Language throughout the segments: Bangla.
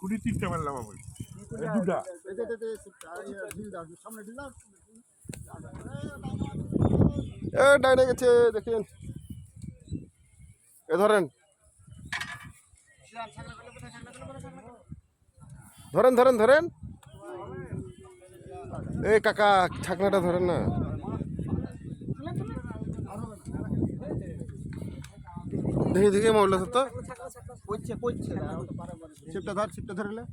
এক্ষুনি 3টা মারলাম আমি, 2টা। ডাইনে গেছে দেখেন, এ ধরেন ধরেন ধরেন ধরেন, এ কাকা ছাকনাটা ধরেন না। দেখি দেখি মরল তো, ছিপটা ধর, ছিপটা ধরলে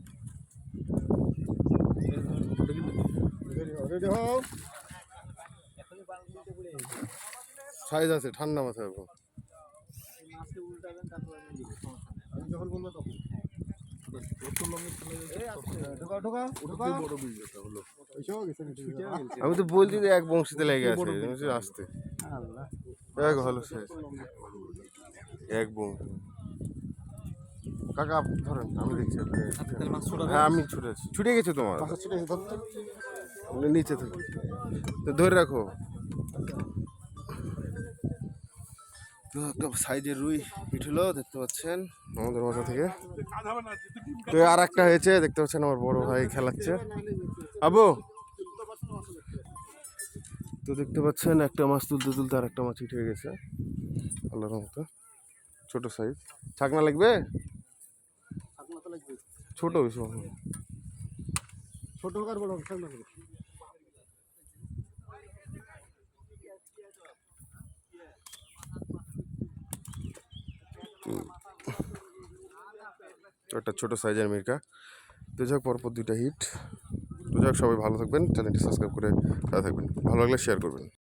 সাইজ আছে, ঠান্ডা মাথায় যখন বলবো তখন। আমি তো বলছি যে এক বংশীতে লেগে আছে, আসতে এক ভালো সাইজ, এক বংশী। কাকা ধরেন, আমি দেখছি। হ্যাঁ আমি ছুটেছি, ছুটে গেছে তোমার নিচে থেকে, ধরে রাখো। তো একটা সাইজের রুই হিট হলো, দেখতে পাচ্ছেন আমাদের মাথা থেকে। তো আর একটা হয়েছে, দেখতে পাচ্ছেন আমার বড় ভাই খেলাচ্ছে। আবু তো দেখতে পাচ্ছেন একটা মাছ তুলতে তুলতে আর একটা মাছ হিট হয়ে গেছে আল্লাহর মতো, ছোট সাইজ। ছাকনা লাগবে, ছোট বেশি ছোট হোক আর বড় হোক, ছাকনা লাগবে। একটা ছোট সাইজের মির্কা। তো যাক পরপর 2টা হিট। তো যাক সবাই ভালো থাকবেন, চ্যানেলটি সাবস্ক্রাইব করে থাকবেন, ভালো লাগলে শেয়ার করবেন।